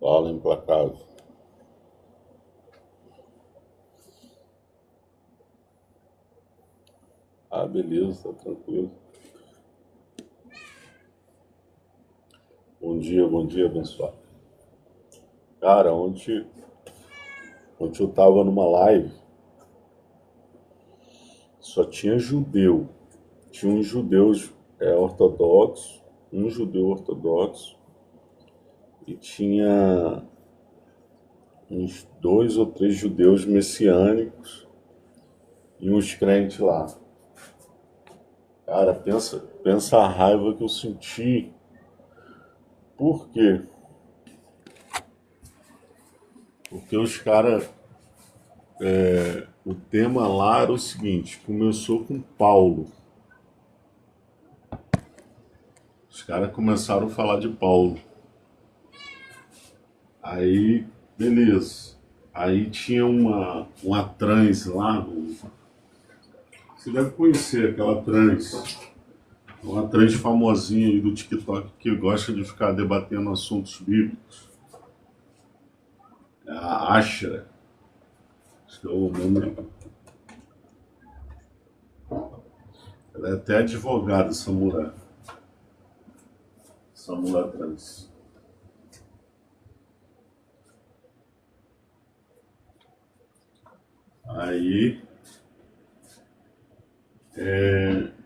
Fala, implacável. Ah, beleza, tá tranquilo. Bom dia, abençoado. Cara, ontem eu tava numa live, só tinha judeu. Tinha uns judeus ortodoxos, um judeu ortodoxo, e tinha uns dois ou três judeus messiânicos e uns crentes lá. Cara, pensa a raiva que eu senti. Por quê? Porque os caras. O tema lá era o seguinte: começou com Paulo. Os caras começaram a falar de Paulo. Aí, beleza. Aí tinha uma trans lá. Você deve conhecer aquela trans. Uma trans famosinha aí do TikTok que gosta de ficar debatendo assuntos bíblicos. É a Ashra. Acho que é o nome. Ela é até advogada, essa mulher. Essa mulher trans. Aí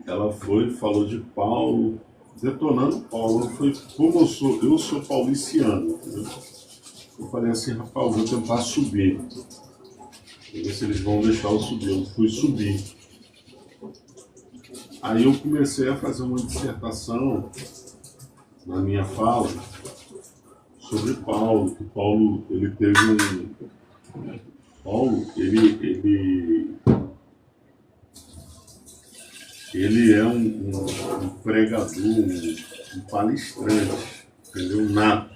ela foi, falou de Paulo, detonando Paulo. Foi como eu sou pauliciano, entendeu? Eu falei assim, rapaz, vou tentar subir. Vou ver se eles vão deixar eu subir. Eu fui subir. Aí eu comecei a fazer uma dissertação na minha fala sobre Paulo, que Paulo, ele teve um... Paulo, ele é um pregador, um palestrante, entendeu? Nato.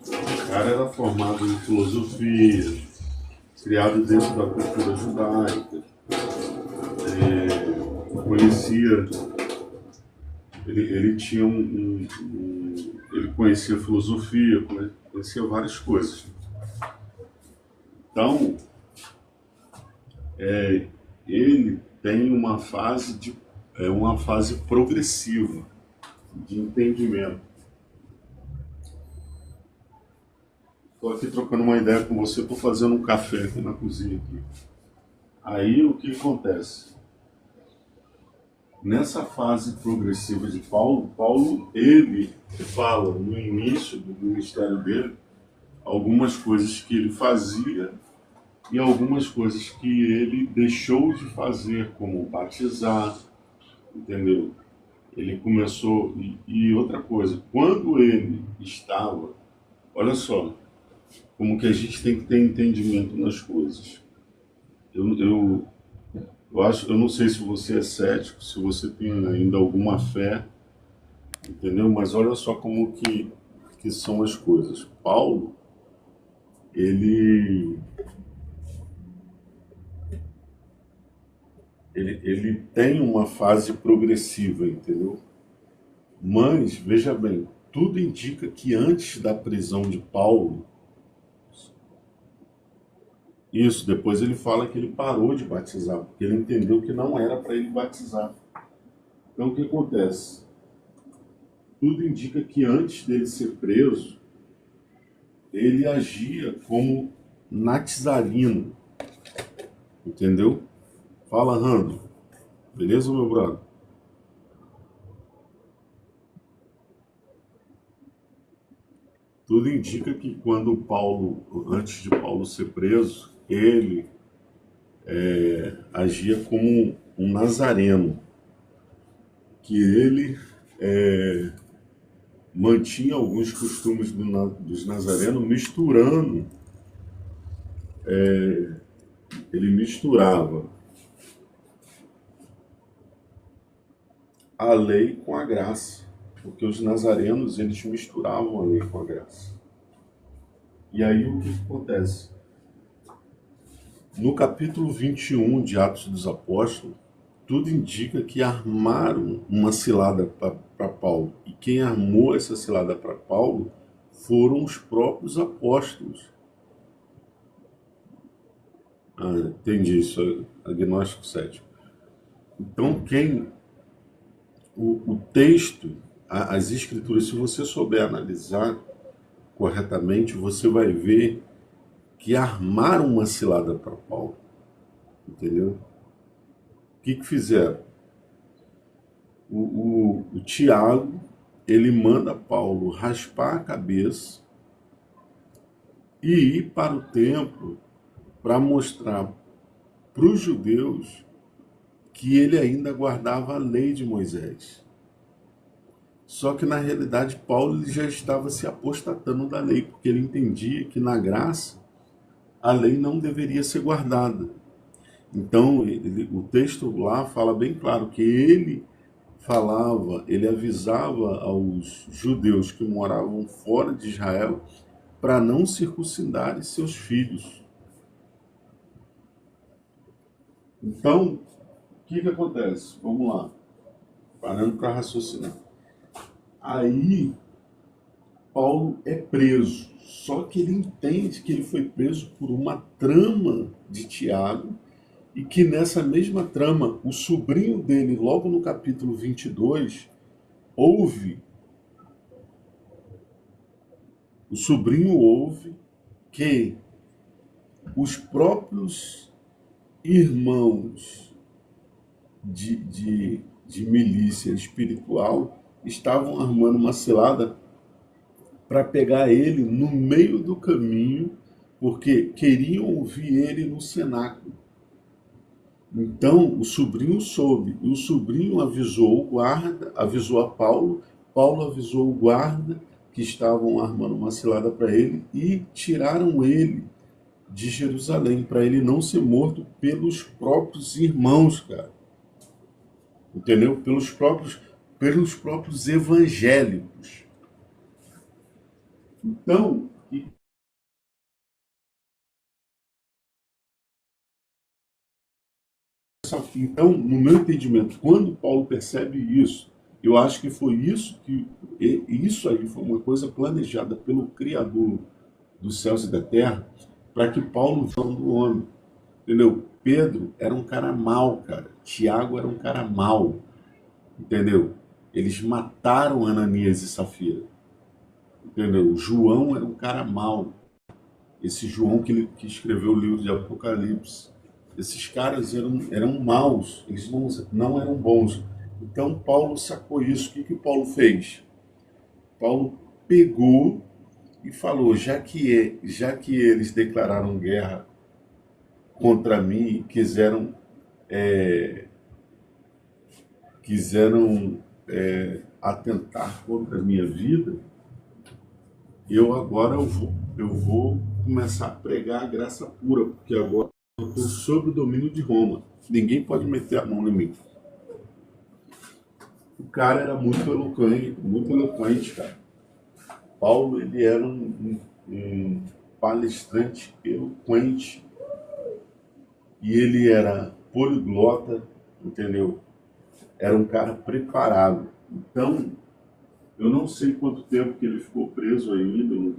O cara era formado em filosofia, criado dentro da cultura judaica, conhecia, ele tinha ele conhecia filosofia, conhecia várias coisas. Então, ele tem uma fase progressiva de entendimento. Estou aqui trocando uma ideia com você, estou fazendo um café aqui na cozinha aqui. Aí o que acontece? Nessa fase progressiva de Paulo, ele fala no início do ministério dele algumas coisas que ele fazia e algumas coisas que ele deixou de fazer, como batizar, entendeu? Ele começou, e outra coisa, quando ele estava, olha só, como que a gente tem que ter entendimento nas coisas. Eu, eu, eu não sei se você é cético, se você tem ainda alguma fé, entendeu? Mas olha só como que são as coisas. Paulo, ele, ele tem uma fase progressiva, entendeu? Mas, veja bem, tudo indica que antes da prisão de Paulo, isso, depois ele fala que ele parou de batizar, porque ele entendeu que não era para ele batizar. Então o que acontece? Tudo indica que antes dele ser preso, ele agia como natizarino, entendeu? Fala, Rando. Beleza, meu brother? Tudo indica que quando Paulo, antes de Paulo ser preso, ele agia como um nazareno, que ele mantinha alguns costumes dos nazarenos, misturando, ele misturava a lei com a graça, porque os nazarenos eles misturavam a lei com a graça. E aí o que acontece? No capítulo 21 de Atos dos Apóstolos, tudo indica que armaram uma cilada para Paulo. E quem armou essa cilada para Paulo foram os próprios apóstolos. Entendi isso, agnóstico cético. Então, o texto, as escrituras, se você souber analisar corretamente, você vai ver que armaram uma cilada para Paulo, entendeu? O que fizeram? O Tiago, ele manda Paulo raspar a cabeça e ir para o templo para mostrar para os judeus que ele ainda guardava a lei de Moisés. Só que na realidade Paulo ele já estava se apostatando da lei, porque ele entendia que na graça a lei não deveria ser guardada. Então o texto lá fala bem claro que ele avisava aos judeus que moravam fora de Israel para não circuncidarem seus filhos. Então, o que acontece? Vamos lá, parando para raciocinar. Aí, Paulo é preso, só que ele entende que ele foi preso por uma trama de Tiago e que nessa mesma trama, o sobrinho dele, logo no capítulo 22, ouve, o sobrinho ouve que os próprios irmãos de milícia espiritual estavam armando uma cilada para pegar ele no meio do caminho, porque queriam ouvir ele no cenáculo. Então o sobrinho soube, e o sobrinho avisou o guarda, avisou a Paulo, Paulo avisou o guarda que estavam armando uma cilada para ele e tiraram ele de Jerusalém, para ele não ser morto pelos próprios irmãos, cara. Entendeu? Pelos próprios evangélicos. Então, no meu entendimento, quando Paulo percebe isso, eu acho que foi isso aí foi uma coisa planejada pelo Criador dos céus e da terra, para que Paulo fosse do homem. Entendeu? Pedro era um cara mau, cara. Tiago era um cara mau. Entendeu? Eles mataram Ananias e Safira. Entendeu? João era um cara mau. Esse João que escreveu o livro de Apocalipse. Esses caras eram maus, eles não eram bons. Então Paulo sacou isso. O que Paulo fez? Paulo pegou e falou, já que eles declararam guerra contra mim, quiseram atentar contra a minha vida, eu vou começar a pregar a graça pura, porque agora eu estou sob o domínio de Roma. Ninguém pode meter a mão em mim. O cara era muito eloquente, cara. Paulo, ele era um palestrante eloquente. E ele era poliglota, entendeu? Era um cara preparado. Então, eu não sei quanto tempo que ele ficou preso ainda, eu não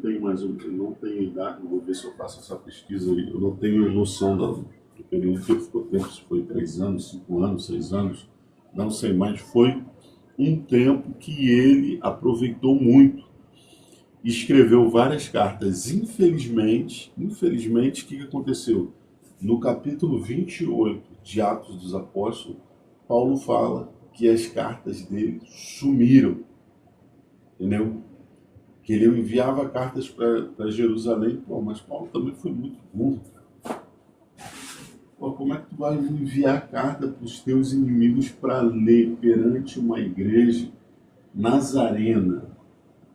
tenho idade, vou ver se eu faço essa pesquisa aí, eu não tenho noção do período que ele ficou tempo, se foi 3 anos, 5 anos, 6 anos, não sei, mas foi um tempo que ele aproveitou muito. Escreveu várias cartas. Infelizmente, o que aconteceu? No capítulo 28 de Atos dos Apóstolos, Paulo fala que as cartas dele sumiram. Entendeu? Que ele enviava cartas para Jerusalém. Pô, mas Paulo também foi muito burro. Pô, como é que tu vai enviar carta para os teus inimigos para ler perante uma igreja nazarena,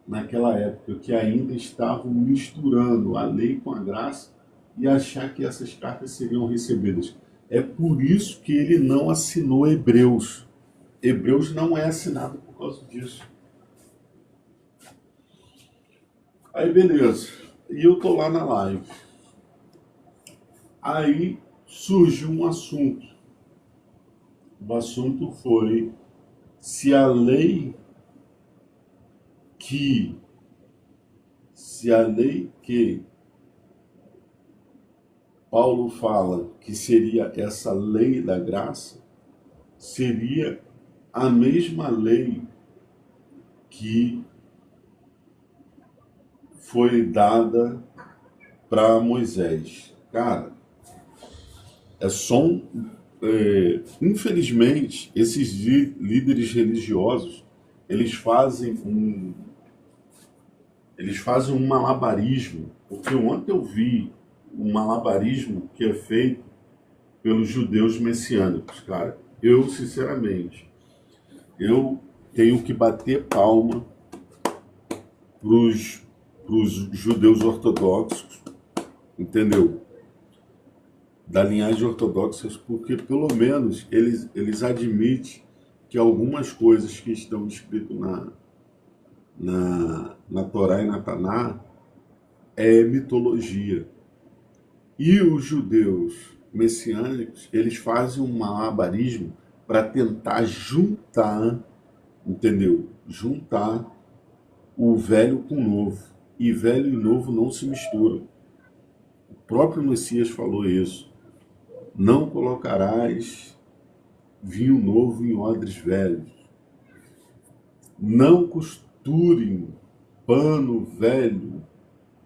naquela época, que ainda estavam misturando a lei com a graça e achar que essas cartas seriam recebidas? É por isso que ele não assinou Hebreus. Hebreus não é assinado por causa disso. Aí beleza, e eu tô lá na live. Aí surgiu um assunto. O assunto foi se a lei que se a lei que Paulo fala que seria essa lei da graça, seria a mesma lei que foi dada para Moisés. Cara, é só infelizmente, esses líderes religiosos, eles fazem um malabarismo, porque ontem eu vi um malabarismo que é feito pelos judeus messiânicos, cara. Eu, sinceramente, eu tenho que bater palma pros, pros judeus ortodoxos, entendeu? Da linhagem ortodoxa, porque pelo menos eles admitem que algumas coisas que estão escritas na Torá e na Taná é mitologia. E os judeus messiânicos, eles fazem um malabarismo para tentar juntar, entendeu? Juntar o velho com o novo. E velho e novo não se misturam. O próprio Messias falou isso. Não colocarás vinho novo em odres velhos. Não costurem pano velho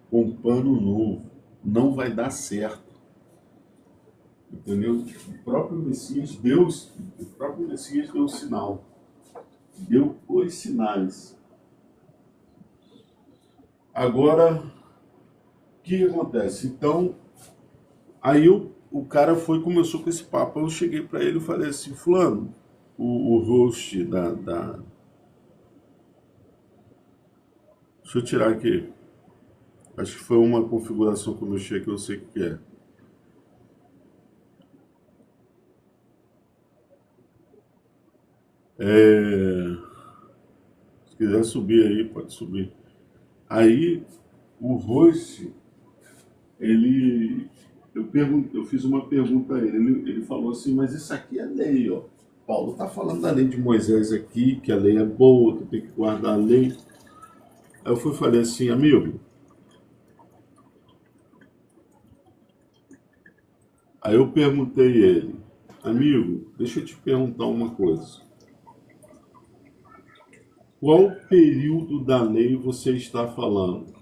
com pano novo. Não vai dar certo. Entendeu? O próprio Messias deu o sinal. Deu os sinais. Agora, o que acontece? Então, aí o cara começou com esse papo. Eu cheguei para ele e falei assim, fulano, o host Deixa eu tirar aqui. Acho que foi uma configuração que eu mexi que eu sei o que é. Se quiser subir aí, pode subir. Aí, o host, ele... eu fiz uma pergunta a ele. Ele falou assim, mas isso aqui é lei, ó. Paulo está falando da lei de Moisés aqui, que a lei é boa, que tem que guardar a lei. Aí eu falei assim, amigo. Aí eu perguntei a ele, amigo, deixa eu te perguntar uma coisa. Qual período da lei você está falando?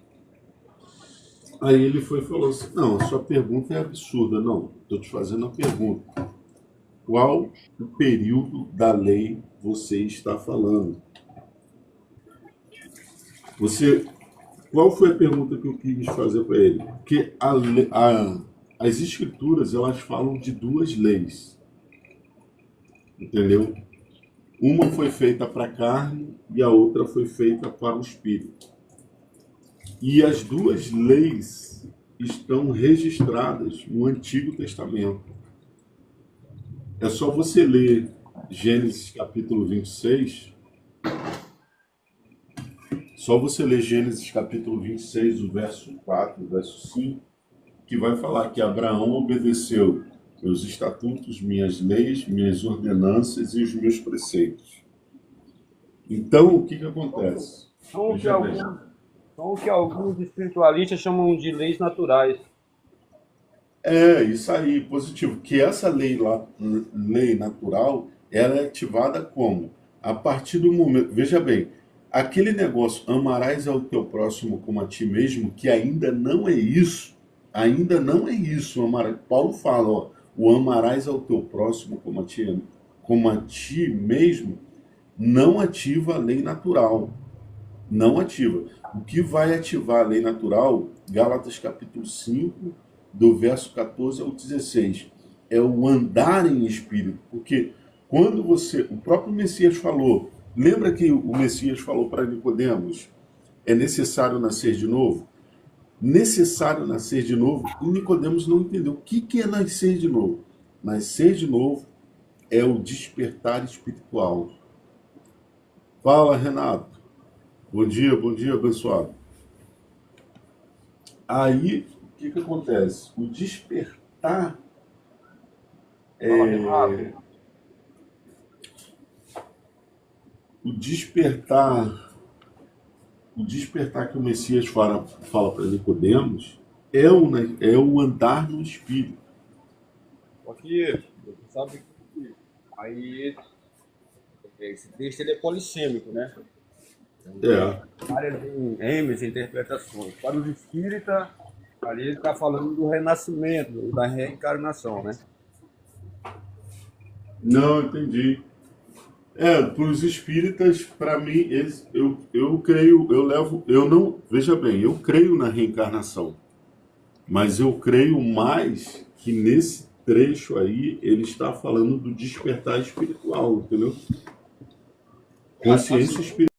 Aí ele falou assim, não, a sua pergunta é absurda. Não, estou te fazendo a pergunta. Qual o período da lei você está falando? Qual foi a pergunta que eu quis fazer para ele? Porque as escrituras, elas falam de duas leis, entendeu? Uma foi feita para a carne e a outra foi feita para o espírito. E as duas leis estão registradas no Antigo Testamento. É só você ler Gênesis capítulo 26. Só você ler Gênesis capítulo 26, o verso 4, o verso 5, que vai falar que Abraão obedeceu meus estatutos, minhas leis, minhas ordenanças e os meus preceitos. Então, o que acontece? São o que alguns espiritualistas chamam de leis naturais. Isso aí, positivo. Que essa lei natural, ela é ativada como? A partir do momento. Veja bem, aquele negócio, amarás ao teu próximo como a ti mesmo, que ainda não é isso. Ainda não é isso. Paulo fala, ó, o amarás ao teu próximo como a ti mesmo, não ativa a lei natural. Não ativa. O que vai ativar a lei natural, Gálatas capítulo 5, do verso 14 ao 16, é o andar em espírito. Porque quando o próprio Messias falou, lembra que o Messias falou para Nicodemos, é necessário nascer de novo? Necessário nascer de novo, e Nicodemos não entendeu. O que é nascer de novo? Nascer de novo é o despertar espiritual. Fala, Renato. Bom dia, abençoado. Aí, o que acontece? O despertar Fala, Renato. o despertar o despertar que o Messias fala para Nicodemos é o andar no Espírito. Só que, você sabe que aí esse texto ele é polissêmico, né? É, Várias ênfases, interpretações. Para os espíritas, ali ele está falando do renascimento, da reencarnação, né? não, entendi. Para os espíritas, para mim, eu creio, eu não, veja bem, eu creio na reencarnação, mas eu creio mais que nesse trecho aí ele está falando do despertar espiritual, entendeu? Consciência espiritual.